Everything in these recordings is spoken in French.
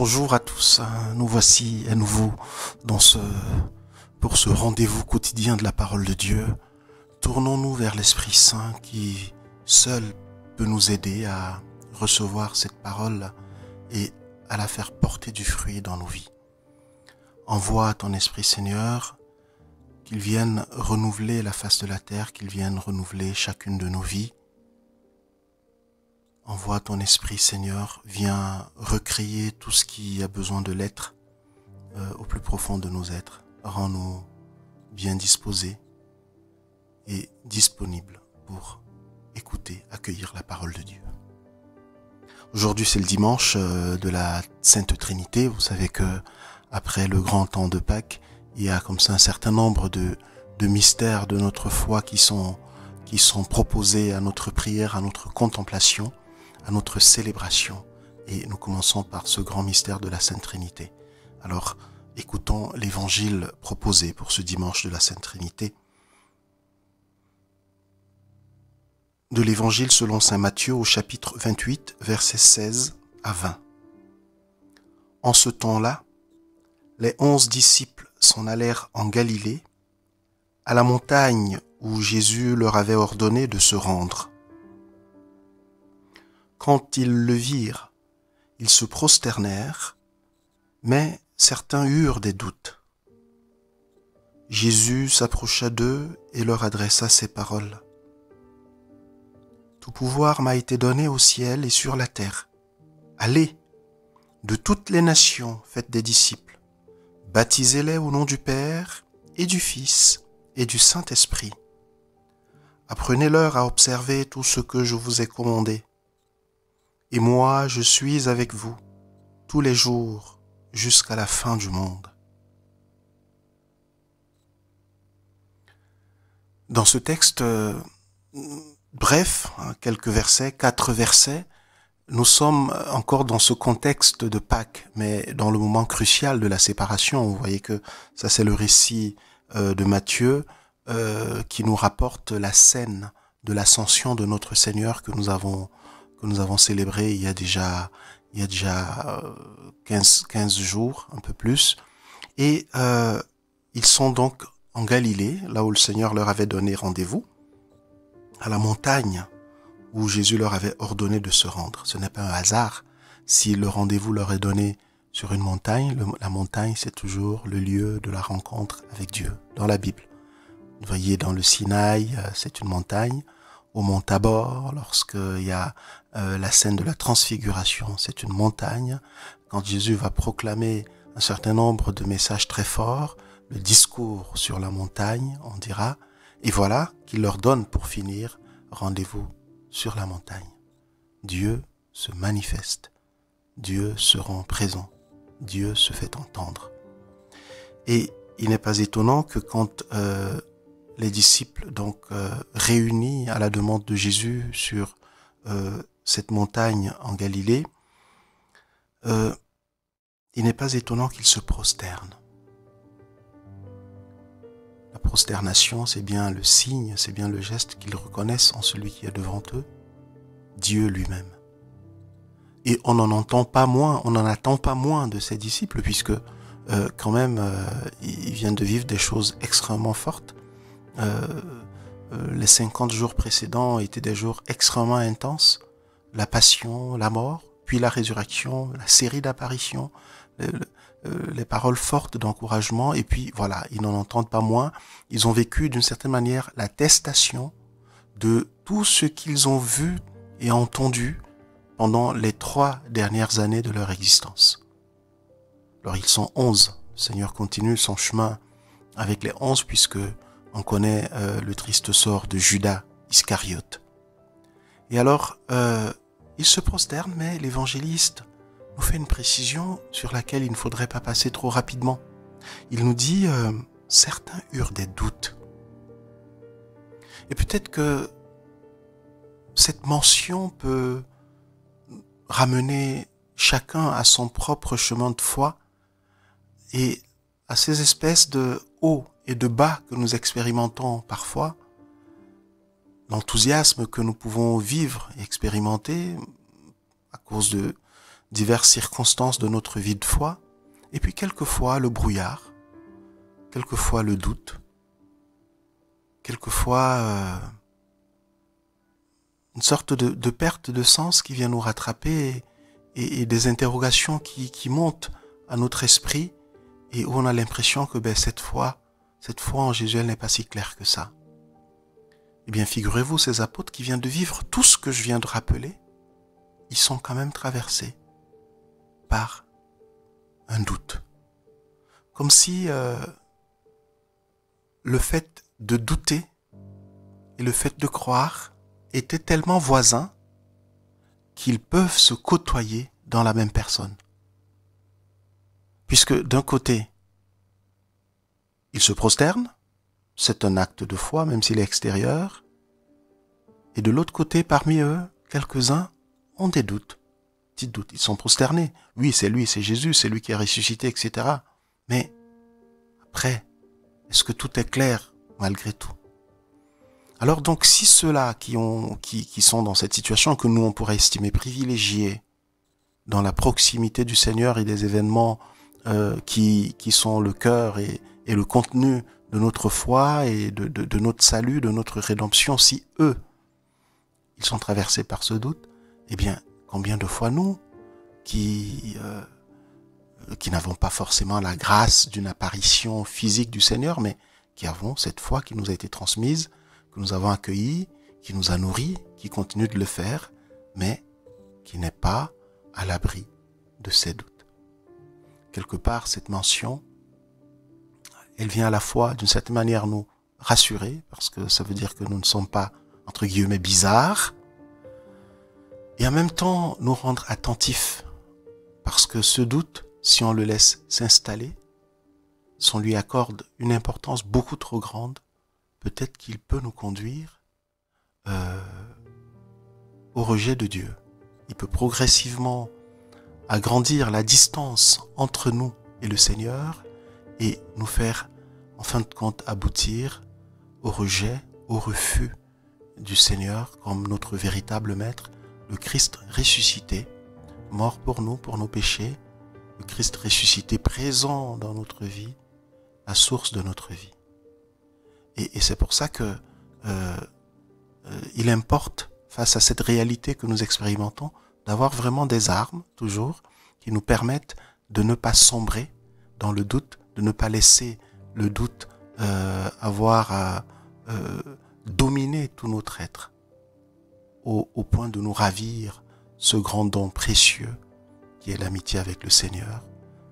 bonjour à tous. Nous voici à nouveau pour ce rendez-vous quotidien de la parole de Dieu. Tournons-nous vers l'Esprit Saint qui seul peut nous aider à recevoir cette parole et à la faire porter du fruit dans nos vies. Envoie ton Esprit Seigneur, qu'il vienne renouveler la face de la terre, qu'il vienne renouveler chacune de nos vies. Envoie ton Esprit Seigneur, viens recréer tout ce qui a besoin de l'être au plus profond de nos êtres. Rends-nous bien disposés et disponibles pour écouter, accueillir la parole de Dieu. Aujourd'hui, c'est le dimanche de la Sainte Trinité. Vous savez que après le grand temps de Pâques, il y a comme ça un certain nombre de mystères de notre foi qui sont proposés à notre prière, à notre contemplation, à notre célébration. Et nous commençons par ce grand mystère de la Sainte Trinité. Alors, écoutons l'évangile proposé pour ce dimanche de la Sainte Trinité. De l'évangile selon saint Matthieu au chapitre 28, versets 16 à 20. En ce temps-là, les 11 disciples s'en allèrent en Galilée, à la montagne où Jésus leur avait ordonné de se rendre. Quand ils le virent, ils se prosternèrent, mais certains eurent des doutes. Jésus s'approcha d'eux et leur adressa ces paroles. « Tout pouvoir m'a été donné au ciel et sur la terre. Allez, de toutes les nations, faites des disciples. Baptisez-les au nom du Père et du Fils et du Saint-Esprit. Apprenez-leur à observer tout ce que je vous ai commandé. Et moi, je suis avec vous tous les jours jusqu'à la fin du monde. » Dans ce texte bref, quelques versets, 4 versets, nous sommes encore dans ce contexte de Pâques, mais dans le moment crucial de la séparation. Vous voyez que ça, c'est le récit de Matthieu qui nous rapporte la scène de l'ascension de notre Seigneur que nous avons célébré il y a déjà 15 jours, un peu plus. Et ils sont donc en Galilée, là où le Seigneur leur avait donné rendez-vous, à la montagne où Jésus leur avait ordonné de se rendre. Ce n'est pas un hasard si le rendez-vous leur est donné sur une montagne. La montagne, c'est toujours le lieu de la rencontre avec Dieu, dans la Bible. Vous voyez, dans le Sinaï, c'est une montagne. Au mont Tabor, lorsqu'il y a la scène de la transfiguration, c'est une montagne. Quand Jésus va proclamer un certain nombre de messages très forts, le discours sur la montagne, on dira, et voilà qu'il leur donne pour finir rendez-vous sur la montagne. Dieu se manifeste, Dieu se rend présent, Dieu se fait entendre. Et il n'est pas étonnant que quand les disciples, donc réunis à la demande de Jésus sur cette montagne en Galilée, il n'est pas étonnant qu'ils se prosternent. La prosternation, c'est bien le signe, c'est bien le geste qu'ils reconnaissent en celui qui est devant eux, Dieu lui-même. Et on n'en attend pas moins de ces disciples, puisque quand même, ils viennent de vivre des choses extrêmement fortes. Les 50 jours précédents étaient des jours extrêmement intenses. La passion, la mort, puis la résurrection, la série d'apparitions, les paroles fortes d'encouragement, et puis voilà, ils n'en entendent pas moins. Ils ont vécu d'une certaine manière l'attestation de tout ce qu'ils ont vu et entendu pendant les 3 dernières années de leur existence. Alors ils sont 11. Le Seigneur continue son chemin avec les 11, puisque on connaît le triste sort de Judas Iscariote. Et alors, ils se prosternent, mais l'évangéliste nous fait une précision sur laquelle il ne faudrait pas passer trop rapidement. Il nous dit, certains eurent des doutes. Et peut-être que cette mention peut ramener chacun à son propre chemin de foi et à ces espèces de hauts et de bas que nous expérimentons parfois, l'enthousiasme que nous pouvons vivre et expérimenter à cause diverses circonstances de notre vie de foi, et puis quelquefois le brouillard, quelquefois le doute, quelquefois une sorte de perte de sens qui vient nous rattraper et des interrogations qui montent à notre esprit et où on a l'impression que cette foi en Jésus, elle n'est pas si claire que ça. Eh bien, figurez-vous, ces apôtres qui viennent de vivre tout ce que je viens de rappeler, ils sont quand même traversés par un doute. Comme si le fait de douter et le fait de croire étaient tellement voisins qu'ils peuvent se côtoyer dans la même personne. Puisque d'un côté, ils se prosternent, c'est un acte de foi, même s'il est extérieur, et de l'autre côté, parmi eux, quelques-uns ont des doutes. Petits doutes, ils sont prosternés. Oui, c'est lui, c'est Jésus, c'est lui qui a ressuscité, etc. Mais après, est-ce que tout est clair malgré tout? Alors donc, si ceux-là qui sont dans cette situation que nous on pourrait estimer privilégiés dans la proximité du Seigneur et des événements qui sont le cœur et le contenu de notre foi et de notre salut, de notre rédemption, si eux, ils sont traversés par ce doute, eh bien, combien de fois nous, qui n'avons pas forcément la grâce d'une apparition physique du Seigneur, mais qui avons cette foi qui nous a été transmise, que nous avons accueillie, qui nous a nourris, qui continue de le faire, mais qui n'est pas à l'abri de ces doutes. Quelque part, cette mention, elle vient à la fois, d'une certaine manière, nous rassurer, parce que ça veut dire que nous ne sommes pas, entre guillemets, bizarres, et en même temps nous rendre attentifs, parce que ce doute, si on le laisse s'installer, si on lui accorde une importance beaucoup trop grande, peut-être qu'il peut nous conduire au rejet de Dieu. Il peut progressivement agrandir la distance entre nous et le Seigneur et nous faire, en fin de compte, aboutir au rejet, au refus du Seigneur comme notre véritable Maître, le Christ ressuscité, mort pour nous, pour nos péchés, le Christ ressuscité présent dans notre vie, la source de notre vie. Et c'est pour ça que il importe, face à cette réalité que nous expérimentons, d'avoir vraiment des armes, toujours, qui nous permettent de ne pas sombrer dans le doute, de ne pas laisser le doute avoir dominé tout notre être, au point de nous ravir ce grand don précieux qui est l'amitié avec le Seigneur,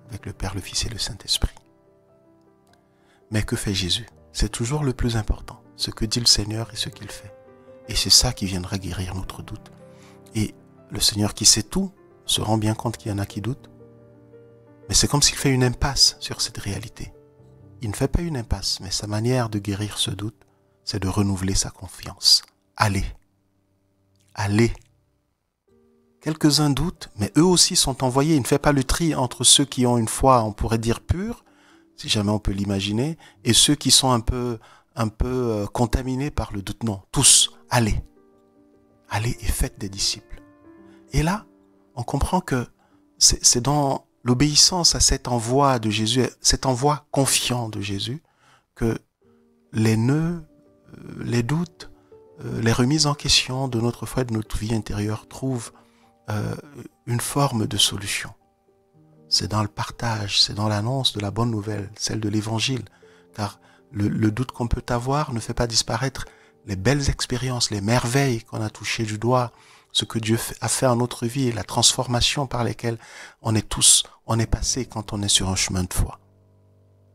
avec le Père, le Fils et le Saint-Esprit. Mais que fait Jésus? C'est toujours le plus important, ce que dit le Seigneur et ce qu'il fait. Et c'est ça qui viendra guérir notre doute. Et le Seigneur qui sait tout se rend bien compte qu'il y en a qui doutent. Mais c'est comme s'il fait une impasse sur cette réalité. Il ne fait pas une impasse, mais sa manière de guérir ce doute, c'est de renouveler sa confiance. Allez. Allez. Quelques-uns doutent, mais eux aussi sont envoyés. Il ne fait pas le tri entre ceux qui ont une foi, on pourrait dire pure, si jamais on peut l'imaginer, et ceux qui sont un peu contaminés par le doute. Non, tous, allez. Allez et faites des disciples. Et là, on comprend que c'est dans l'obéissance à cet envoi de Jésus, cet envoi confiant de Jésus, que les nœuds, les doutes, les remises en question de notre foi et de notre vie intérieure trouvent une forme de solution. C'est dans le partage, c'est dans l'annonce de la bonne nouvelle, celle de l'évangile, car le doute qu'on peut avoir ne fait pas disparaître les belles expériences, les merveilles qu'on a touchées du doigt, ce que Dieu a fait en notre vie et la transformation par lesquelles on est passé quand on est sur un chemin de foi.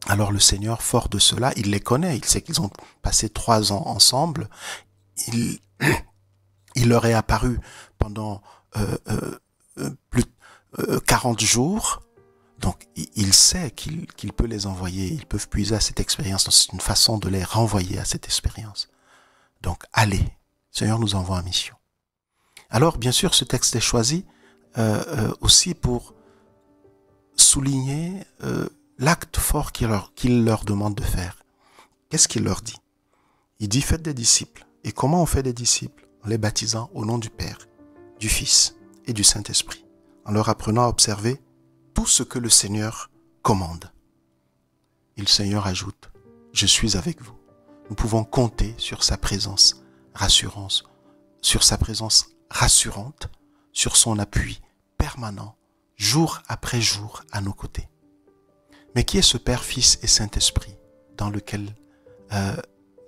Alors le Seigneur, fort de cela, il les connaît, il sait qu'ils ont passé 3 ans ensemble, il leur est apparu pendant plus de 40 jours, donc il sait qu'il peut les envoyer, ils peuvent puiser à cette expérience, c'est une façon de les renvoyer à cette expérience. Donc allez, le Seigneur nous envoie en mission. Alors bien sûr ce texte est choisi aussi pour souligner l'acte fort qu'il leur demande de faire. Qu'est-ce qu'il leur dit? Il dit faites des disciples. Et comment on fait des disciples? En les baptisant au nom du Père, du Fils et du Saint-Esprit, en leur apprenant à observer tout ce que le Seigneur commande. Et le Seigneur ajoute, je suis avec vous. Nous pouvons compter sur sa présence rassurante, sur son appui permanent, jour après jour à nos côtés. Mais qui est ce Père, Fils et Saint-Esprit dans lequel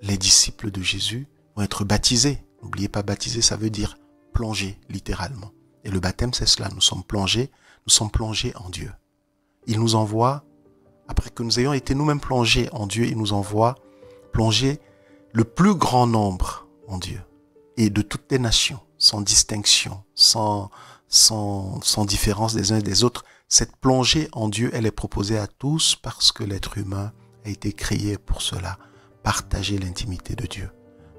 les disciples de Jésus vont être baptisés? N'oubliez pas, baptiser, ça veut dire plonger, littéralement. Et le baptême, c'est cela, nous sommes plongés en Dieu. Il nous envoie, après que nous ayons été nous-mêmes plongés en Dieu, il nous envoie plonger le plus grand nombre en Dieu. Et de toutes les nations, sans distinction, sans différence des uns et des autres. Cette plongée en Dieu, elle est proposée à tous parce que l'être humain a été créé pour cela, partager l'intimité de Dieu.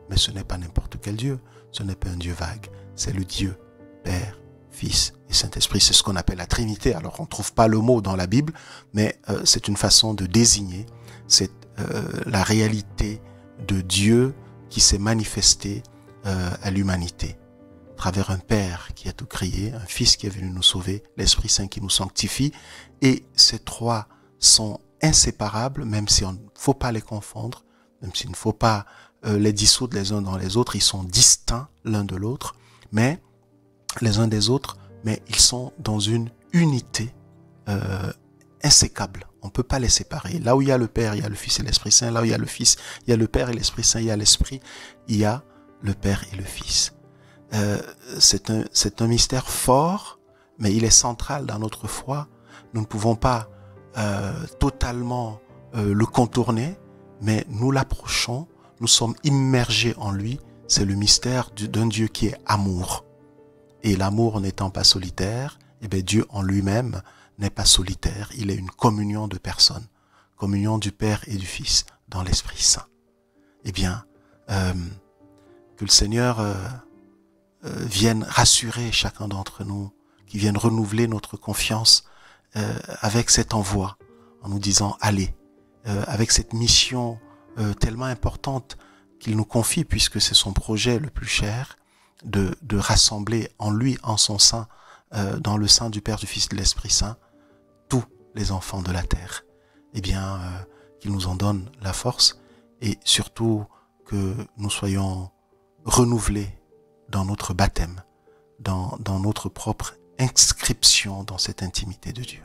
Mais ce n'est pas n'importe quel Dieu, ce n'est pas un Dieu vague, c'est le Dieu Père, Fils et Saint-Esprit. C'est ce qu'on appelle la Trinité. Alors on ne trouve pas le mot dans la Bible, mais c'est une façon de désigner la réalité de Dieu qui s'est manifestée à l'humanité. À travers un Père qui a tout créé, un Fils qui est venu nous sauver, l'Esprit Saint qui nous sanctifie. Et ces trois sont inséparables, même si on ne faut pas les confondre, même s'il ne faut pas les dissoudre les uns dans les autres. Ils sont distincts l'un de l'autre, mais les uns des autres, mais ils sont dans une unité insécable. On ne peut pas les séparer. Là où il y a le Père, il y a le Fils et l'Esprit Saint. Là où il y a le Fils, il y a le Père et l'Esprit Saint. Il y a l'Esprit, il y a le Père et le Fils. C'est un mystère fort, mais il est central dans notre foi. Nous ne pouvons pas totalement le contourner, mais nous l'approchons, nous sommes immergés en lui. C'est le mystère d'un Dieu qui est amour. Et l'amour n'étant pas solitaire, eh bien Dieu en lui-même n'est pas solitaire. Il est une communion de personnes, communion du Père et du Fils dans l'Esprit Saint. Eh bien, que le Seigneur vienne rassurer chacun d'entre nous, qui vienne renouveler notre confiance avec cet envoi, en nous disant allez, avec cette mission tellement importante qu'il nous confie, puisque c'est son projet le plus cher, de rassembler en lui, en son sein, dans le sein du Père, du Fils, de l'Esprit Saint, tous les enfants de la terre. Eh bien, qu'il nous en donne la force et surtout que nous soyons renouvelés dans notre baptême, dans notre propre inscription dans cette intimité de Dieu.